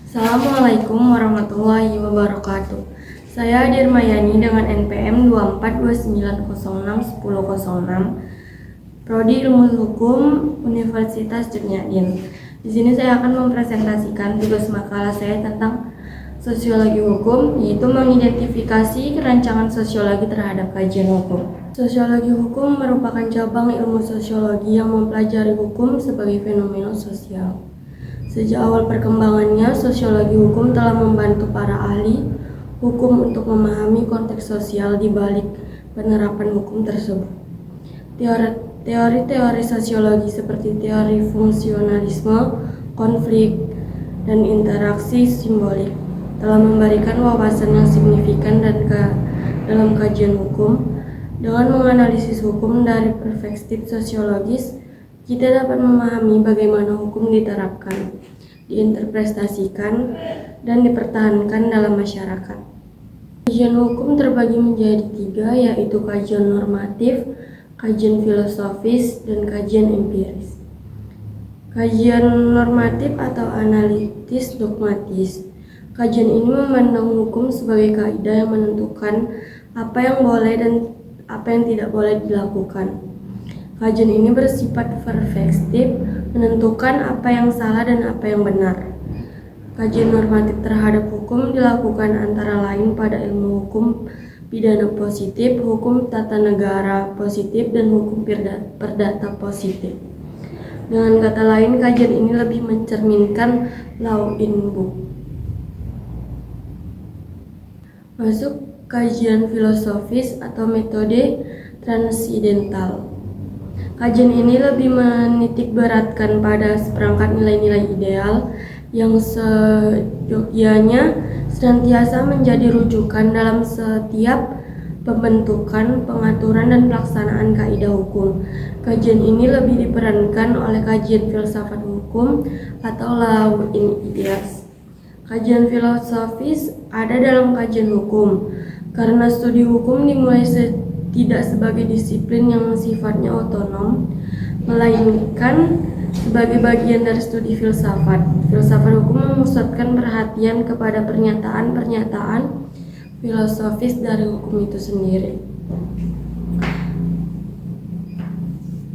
Assalamualaikum warahmatullahi wabarakatuh. Saya Dirmayani dengan NPM 2429061006, Prodi Ilmu Hukum Universitas Jurnyadin. Di sini saya akan mempresentasikan tugas makalah saya tentang sosiologi hukum, yaitu mengidentifikasi rancangan sosiologi terhadap kajian hukum. Sosiologi hukum merupakan cabang ilmu sosiologi yang mempelajari hukum sebagai fenomena sosial. Sejak awal perkembangannya, sosiologi hukum telah membantu para ahli hukum untuk memahami konteks sosial di balik penerapan hukum tersebut. Teori-teori sosiologi seperti teori fungsionalisme, konflik, dan interaksi simbolik telah memberikan wawasan yang signifikan dalam kajian hukum. Dengan menganalisis hukum dari perspektif sosiologis, kita dapat memahami bagaimana hukum diterapkan, diinterpretasikan, dan dipertahankan dalam masyarakat. Kajian hukum terbagi menjadi 3, yaitu kajian normatif, kajian filosofis, dan kajian empiris. Kajian normatif atau analitis dogmatis. Kajian ini memandang hukum sebagai kaidah yang menentukan apa yang boleh dan apa yang tidak boleh dilakukan. Kajian ini bersifat perspektif, menentukan apa yang salah dan apa yang benar. Kajian normatif terhadap hukum dilakukan antara lain pada ilmu hukum pidana positif, hukum tata negara positif, dan hukum perdata positif. Dengan kata lain, kajian ini lebih mencerminkan law in book. Masuk kajian filosofis atau metode transidental. Kajian ini lebih menitikberatkan pada seperangkat nilai-nilai ideal yang seyogyanya senantiasa menjadi rujukan dalam setiap pembentukan, pengaturan, dan pelaksanaan kaidah hukum. Kajian ini lebih diperankan oleh kajian filsafat hukum atau law in ideas. Kajian filosofis ada dalam kajian hukum, karena studi hukum dimulai tidak sebagai disiplin yang sifatnya otonom, melainkan sebagai bagian dari studi filsafat. Filsafat hukum memusatkan perhatian kepada pernyataan-pernyataan filosofis dari hukum itu sendiri.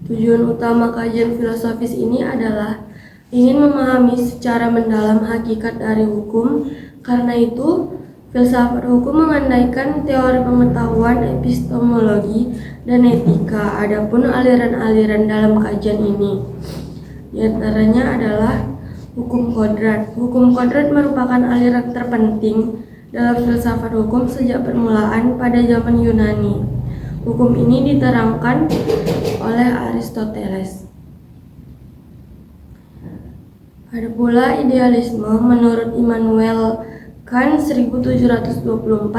Tujuan utama kajian filosofis ini adalah ingin memahami secara mendalam hakikat dari hukum. Karena itu, filsafat hukum mengandaikan teori pengetahuan, epistemologi, dan etika. Adapun aliran-aliran dalam kajian ini, di antaranya adalah hukum kodrat. Hukum kodrat merupakan aliran terpenting dalam filsafat hukum sejak permulaan pada zaman Yunani. Hukum ini diterangkan oleh Aristoteles. Ada pula idealisme menurut Immanuel Kant 1724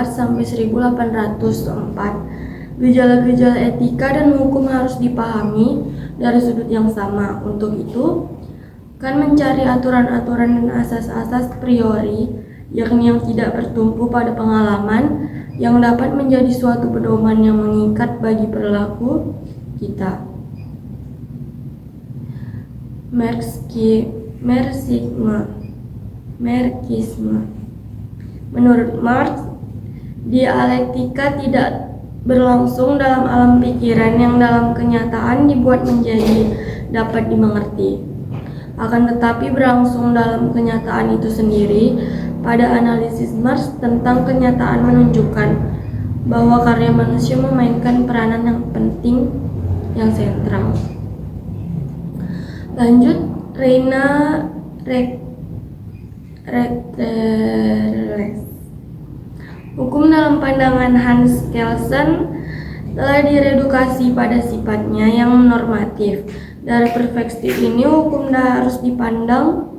sampai 1804. Gejala-gejala etika dan hukum harus dipahami dari sudut yang sama. Untuk itu, Kant mencari aturan-aturan dan asas-asas priori, yakni yang tidak bertumpu pada pengalaman, yang dapat menjadi suatu pedoman yang mengikat bagi perilaku kita. Marxisme. Menurut Marx, dialektika tidak berlangsung dalam alam pikiran yang dalam kenyataan dibuat menjadi dapat dimengerti. Akan tetapi berlangsung dalam kenyataan itu sendiri. Pada analisis Marx tentang kenyataan menunjukkan bahwa karya manusia memainkan peranan yang penting, yang sentral. Lanjut, Reina Rechteles. Hukum dalam pandangan Hans Kelsen telah diredukasi pada sifatnya yang normatif. Dari perspektif ini, hukum harus dipandang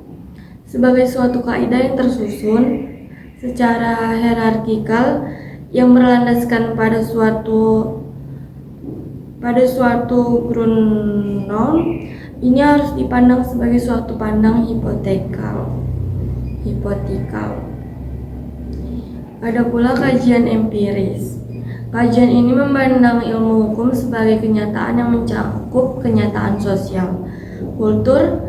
sebagai suatu kaidah yang tersusun secara hierarkikal yang berlandaskan pada suatu ground. Ini harus dipandang sebagai suatu pandang hipotekal. Ada pula kajian empiris. Kajian ini memandang ilmu hukum sebagai kenyataan yang mencakup kenyataan sosial, kultur.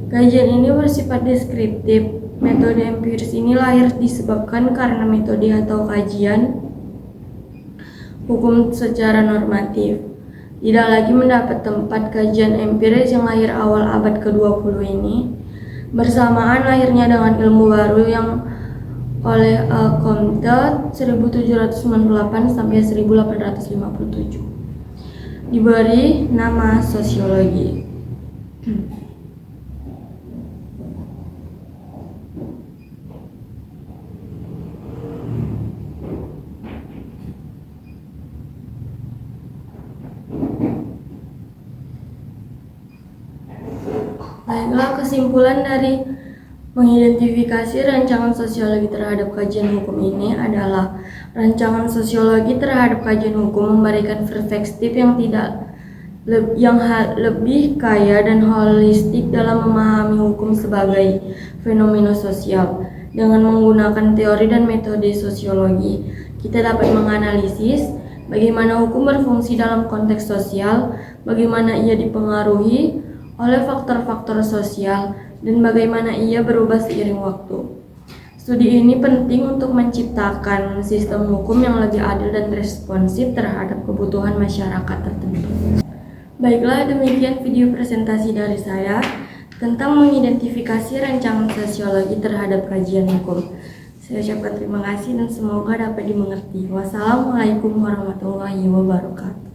Kajian ini bersifat deskriptif, Metode empiris ini lahir disebabkan karena metode atau kajian hukum secara normatif tidak lagi mendapat tempat. Kajian empiris yang lahir awal abad ke-20 ini bersamaan lahirnya dengan ilmu baru yang oleh Comte 1798 sampai 1857 diberi nama sosiologi. Baiklah, kesimpulan dari mengidentifikasi rancangan sosiologi terhadap kajian hukum ini adalah rancangan sosiologi terhadap kajian hukum memberikan perspektif yang lebih kaya dan holistik dalam memahami hukum sebagai fenomena sosial. Dengan menggunakan teori dan metode sosiologi, kita dapat menganalisis bagaimana hukum berfungsi dalam konteks sosial, bagaimana ia dipengaruhi oleh faktor-faktor sosial, dan bagaimana ia berubah seiring waktu. Studi ini penting untuk menciptakan sistem hukum yang lebih adil dan responsif terhadap kebutuhan masyarakat tertentu. Baiklah, demikian video presentasi dari saya tentang mengidentifikasi rancangan sosiologi terhadap kajian hukum. Saya ucapkan terima kasih dan semoga dapat dimengerti. Wassalamualaikum warahmatullahi wabarakatuh.